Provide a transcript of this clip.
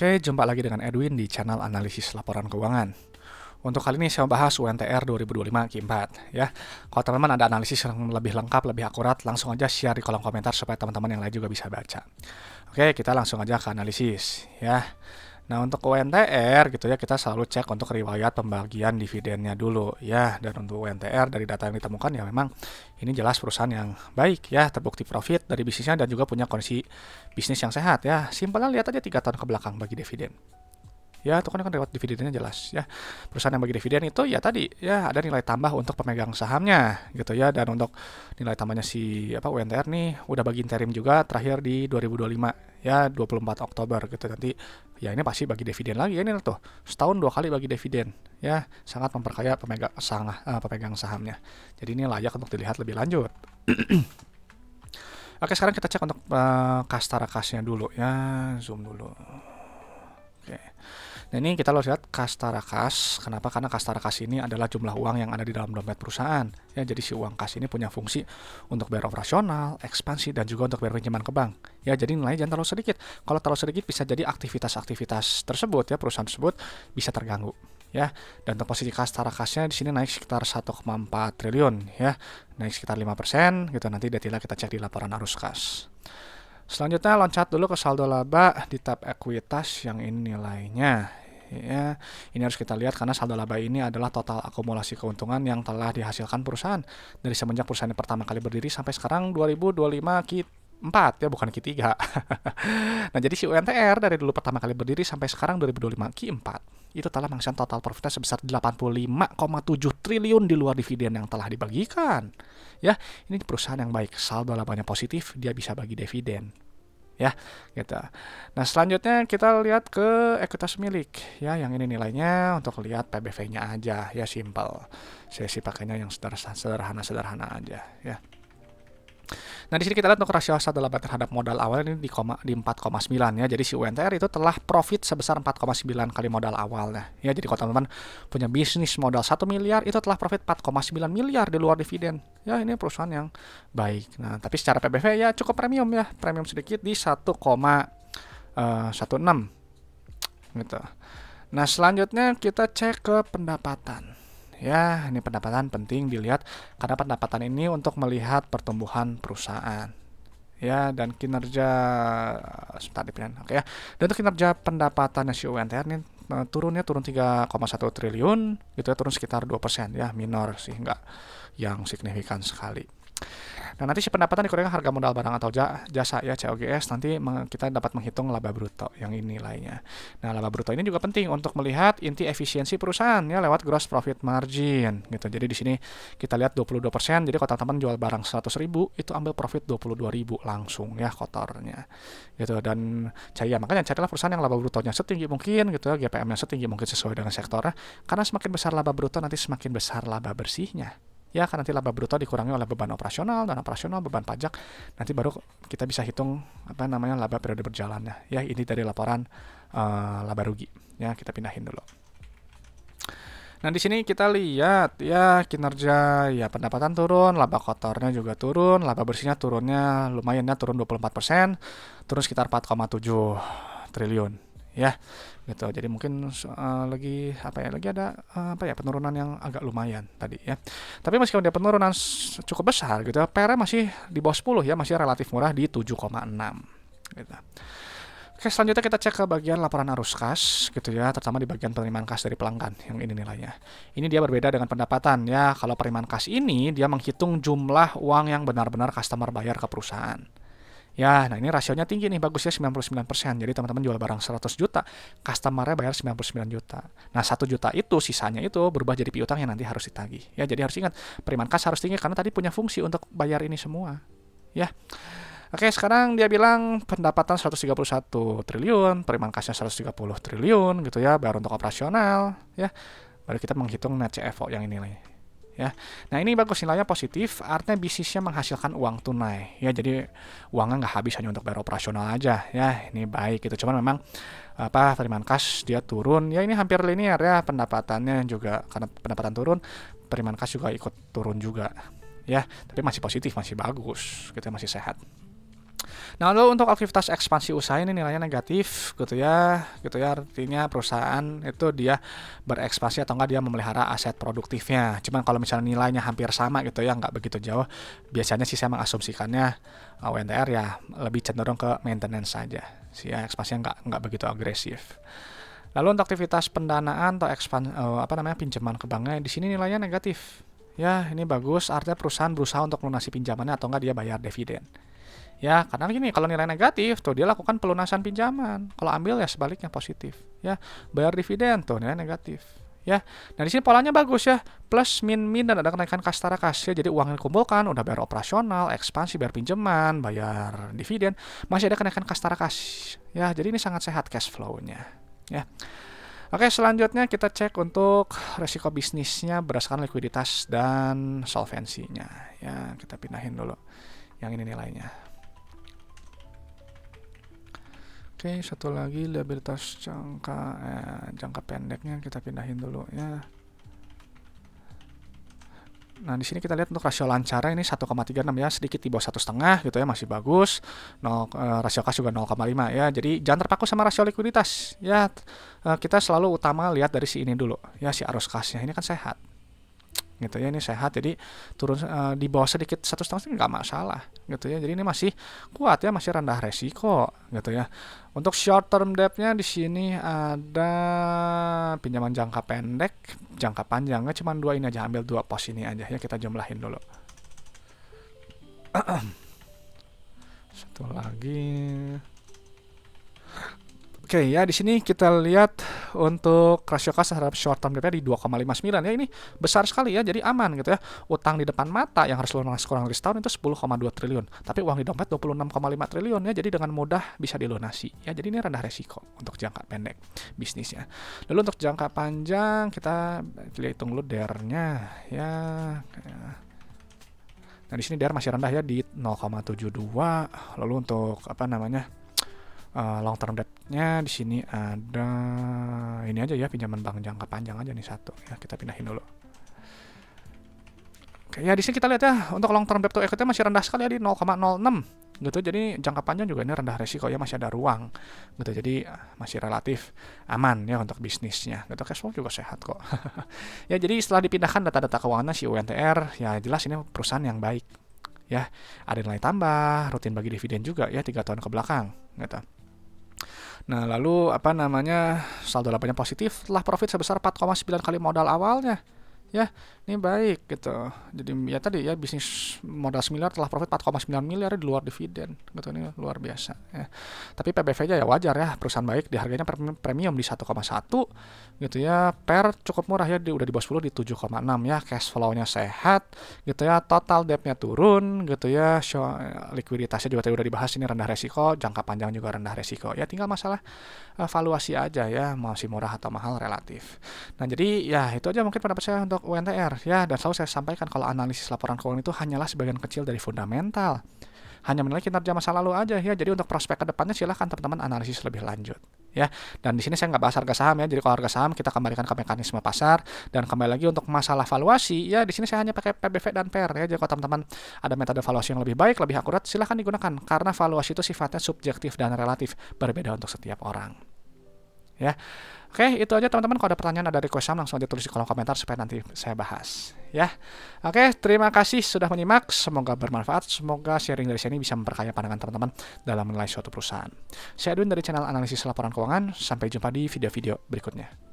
Oke, jumpa lagi dengan Edwin di channel analisis laporan keuangan. Untuk kali ini saya bahas UNTR 2025 Q4 ya. Kalau teman-teman ada analisis yang lebih lengkap, lebih akurat, langsung aja share di kolom komentar supaya teman-teman yang lain juga bisa baca. Oke, kita langsung aja ke analisis ya. Nah, untuk UNTR gitu ya, kita selalu cek untuk riwayat pembagian dividennya dulu ya. Dan untuk UNTR dari data yang ditemukan ya memang ini jelas perusahaan yang baik ya, terbukti profit dari bisnisnya dan juga punya kondisi bisnis yang sehat ya. Simpelnya lihat aja 3 tahun ke belakang bagi dividen. Ya, itu kan riwayat dividennya jelas ya. Perusahaan yang bagi dividen itu ya tadi ya ada nilai tambah untuk pemegang sahamnya gitu ya, dan untuk nilai tambahnya si UNTR nih udah bagi interim juga terakhir di 2025 ya, 24 Oktober gitu. Nanti ya ini pasti bagi dividen lagi ya, ini tuh setahun 2 kali bagi dividen ya, sangat memperkaya pemegang sahamnya. Jadi ini layak untuk dilihat lebih lanjut. Oke, sekarang kita cek untuk Kastara Kasnya dulu ya, zoom dulu. Oke. Nah, ini kita lihat Kastara Kas. Kenapa? Karena Kastara Kas ini adalah jumlah uang yang ada di dalam dompet perusahaan. Ya, jadi si uang kas ini punya fungsi untuk bayar operasional, ekspansi, dan juga untuk bayar pinjaman ke bank. Ya, jadi nilainya jangan terlalu sedikit. Kalau terlalu sedikit bisa jadi aktivitas-aktivitas tersebut ya, perusahaan tersebut bisa terganggu. Ya, dan untuk posisi Kastara Kasnya di sini naik sekitar 1,4 triliun ya, naik sekitar 5% gitu. Nanti detailnya kita cek di laporan arus kas. Selanjutnya loncat dulu ke saldo laba di tab ekuitas yang ini nilainya. Ya, ini harus kita lihat karena saldo laba ini adalah total akumulasi keuntungan yang telah dihasilkan perusahaan dari semenjak perusahaan ini pertama kali berdiri sampai sekarang 2025 Q4 ya, bukan Q3. Nah, jadi si UNTR dari dulu pertama kali berdiri sampai sekarang 2025 Q4 itu telah menghasilkan total profitnya sebesar 85,7 triliun di luar dividen yang telah dibagikan. Ya, ini perusahaan yang baik, saldo labanya positif, dia bisa bagi dividen. Ya, gitu. Nah, selanjutnya kita lihat ke ekuitas milik ya, yang ini nilainya untuk lihat PBV-nya aja ya, simple. Saya sih pakainya yang sederhana aja ya. Nah, di sini kita lihat untuk rasio saldo laba terhadap modal awal ini di 4,9 ya. Jadi si UNTR itu telah profit sebesar 4,9 kali modal awalnya. Ya, jadi kalau teman-teman punya bisnis modal 1 miliar itu telah profit 4,9 miliar di luar dividen. Ya, ini perusahaan yang baik. Nah, tapi secara PBV ya cukup premium ya. Premium sedikit di 1,16 gitu. Nah, selanjutnya kita cek ke pendapatan. Ya, ini pendapatan penting dilihat karena pendapatan ini untuk melihat pertumbuhan perusahaan. Ya, dan kinerja sebentar dipilihan. Oke ya. Dan untuk kinerja pendapatannya si UNTR ini turun 3,1 triliun gitu ya, turun sekitar 2% ya, minor sih, enggak yang signifikan sekali. Nah, nanti si pendapatan dikurangkan harga modal barang atau jasa ya, COGS, nanti kita dapat menghitung laba bruto yang ini nilainya. Nah, laba bruto ini juga penting untuk melihat inti efisiensi perusahaan ya lewat gross profit margin gitu. Jadi di sini kita lihat 22%. Jadi kalau teman-teman jual barang 100.000 itu ambil profit 22.000 langsung ya kotornya. Gitu, dan makanya carilah perusahaan yang laba brutonya setinggi mungkin gitu ya, GPM-nya setinggi mungkin sesuai dengan sektornya. Karena semakin besar laba bruto nanti semakin besar laba bersihnya. Ya, kan nanti laba bruto dikurangi oleh beban operasional, dan operasional beban pajak, nanti baru kita bisa hitung laba periode berjalannya. Ya, ini dari laporan laba rugi. Ya, kita pindahin dulu. Nah, di sini kita lihat ya kinerja ya, pendapatan turun, laba kotornya juga turun, laba bersihnya turunnya lumayan ya, turun 24%, turun sekitar 4,7 triliun ya. Gitu. Jadi mungkin lagi ada penurunan yang agak lumayan tadi ya. Tapi meskipun dia penurunan cukup besar gitu ya, PR masih di bawah 10 ya, masih relatif murah di 7,6 gitu. Oke, selanjutnya kita cek ke bagian laporan arus kas gitu ya, terutama di bagian penerimaan kas dari pelanggan yang ini nilainya. Ini dia berbeda dengan pendapatan ya. Kalau penerimaan kas ini dia menghitung jumlah uang yang benar-benar customer bayar ke perusahaan. Ya, nah ini rasionya tinggi nih, bagusnya 99%. Jadi teman-teman jual barang 100 juta, customer-nya bayar 99 juta. Nah, 1 juta itu, sisanya itu berubah jadi piutang yang nanti harus ditagih. Ya, jadi harus ingat, penerimaan kas harus tinggi karena tadi punya fungsi untuk bayar ini semua. Ya. Oke, sekarang dia bilang pendapatan 131 triliun, penerimaan kasnya 130 triliun gitu ya, baru untuk operasional ya. Baru kita menghitung net CFO yang ini nih. Ya. Nah, ini bagus, nilainya positif, artinya bisnisnya menghasilkan uang tunai. Ya, jadi uangnya nggak habis hanya untuk bayar operasional aja. Ya, ini baik gitu. Cuman memang penerimaan kas dia turun. Ya, ini hampir linear ya, pendapatannya juga karena pendapatan turun, penerimaan kas juga ikut turun juga. Ya, tapi masih positif, masih bagus, gitu, masih sehat. Nah, lalu untuk aktivitas ekspansi usaha ini nilainya negatif gitu ya, artinya perusahaan itu dia berekspansi atau enggak dia memelihara aset produktifnya. Cuman kalau misalnya nilainya hampir sama gitu ya, nggak begitu jauh, biasanya sih saya mengasumsikannya WNTR ya lebih cenderung ke maintenance saja. Sih ya, ekspansinya nggak begitu agresif. Lalu untuk aktivitas pendanaan atau pinjaman ke banknya di sini nilainya negatif. Ya, ini bagus, artinya perusahaan berusaha untuk melunasi pinjamannya atau enggak dia bayar dividen. Ya, karena gini, kalau nilai negatif, tuh dia lakukan pelunasan pinjaman. Kalau ambil ya sebaliknya positif. Ya, bayar dividen, tuh nilai negatif. Ya, nah di sini polanya bagus ya, plus min dan ada kenaikan kas setara kas ya. Jadi uang yang dikumpulkan udah bayar operasional, ekspansi, bayar pinjaman, bayar dividen, masih ada kenaikan kas setara kas. Ya, jadi ini sangat sehat cash flow-nya. Ya. Oke, selanjutnya kita cek untuk resiko bisnisnya berdasarkan likuiditas dan solvensinya. Ya, kita pindahin dulu yang ini nilainya. Oke, satu lagi liabilitas jangka pendeknya kita pindahin dulu ya. Nah, di sini kita lihat untuk rasio lancarnya ini 1,36 ya, sedikit di bawah 1,5 gitu ya, masih bagus. Rasio kas juga 0,5 ya. Jadi jangan terpaku sama rasio likuiditas ya. Kita selalu utama lihat dari si ini dulu ya, si arus kasnya. Ini kan sehat. Gitu ya, ini sehat, jadi turun di bawah sedikit 1,5 nggak masalah gitu ya, jadi ini masih kuat ya, masih rendah resiko gitu ya. Untuk short term debt-nya di sini ada pinjaman jangka pendek, jangka panjangnya cuma dua ini aja, ambil dua pos ini aja ya, kita jumlahin dulu. Satu lagi. Oke ya, di sini kita lihat untuk rasio kas terhadap short term debt di 2,59 ya, ini besar sekali ya, jadi aman gitu ya. Utang di depan mata yang harus lunas kurang lebih setahun itu 10,2 triliun, tapi uang di dompet 26,5 triliun ya, jadi dengan mudah bisa dilunasi ya. Jadi ini rendah resiko untuk jangka pendek bisnisnya. Lalu untuk jangka panjang kita hitung dulu DER-nya ya. Nah, di sini DER masih rendah ya di 0,72. Lalu untuk long term debt-nya di sini ada ini aja ya, pinjaman bank jangka panjang aja nih satu ya, kita pindahin dulu. Oke ya, di sini kita lihat ya untuk long term debt to equity masih rendah sekali ya di 0,06 gitu. Jadi jangka panjang juga ini rendah resiko ya, masih ada ruang gitu. Jadi masih relatif aman ya untuk bisnisnya gitu. Cash flow juga sehat kok. Ya, jadi setelah dipindahkan data-data keuangannya si UNTR ya, jelas ini perusahaan yang baik ya, ada nilai tambah, rutin bagi dividen juga ya 3 tahun ke belakang gitu. Nah, lalu saldo labanya positif setelah profit sebesar 4,9 kali modal awalnya. Ya, ini baik gitu. Jadi ya tadi ya, bisnis modal 1 miliar telah profit 4,9 miliar di luar dividen gitu, ini luar biasa ya. Tapi PBV-nya ya wajar ya, perusahaan baik, di harganya premium di 1,1 gitu ya. Per cukup murah ya, udah di bawah 10 di 7,6 ya. Cash flow-nya sehat gitu ya. Total debt-nya turun gitu ya. Likuiditasnya juga tadi udah dibahas, ini rendah resiko, jangka panjang juga rendah resiko. Ya tinggal masalah valuasi aja ya, masih murah atau mahal relatif. Nah, jadi ya itu aja mungkin pendapat saya untuk UNTR ya, dan selalu saya sampaikan kalau analisis laporan keuangan itu hanyalah sebagian kecil dari fundamental, hanya menilai kinerja masa lalu aja ya. Jadi untuk prospek kedepannya silahkan teman-teman analisis lebih lanjut ya. Dan di sini saya nggak bahas harga saham ya, jadi kalau harga saham kita kembalikan ke mekanisme pasar. Dan kembali lagi untuk masalah valuasi ya, di sini saya hanya pakai PBV dan PER ya. Jadi kalau teman-teman ada metode valuasi yang lebih baik, lebih akurat, silahkan digunakan, karena valuasi itu sifatnya subjektif dan relatif, berbeda untuk setiap orang ya. Oke, itu aja teman-teman. Kalau ada pertanyaan, ada request saham, langsung aja tulis di kolom komentar supaya nanti saya bahas ya. Oke, terima kasih sudah menyimak, semoga bermanfaat, semoga sharing dari sini bisa memperkaya pandangan teman-teman dalam menilai suatu perusahaan. Saya Edwin dari channel analisis laporan keuangan, sampai jumpa di video-video berikutnya.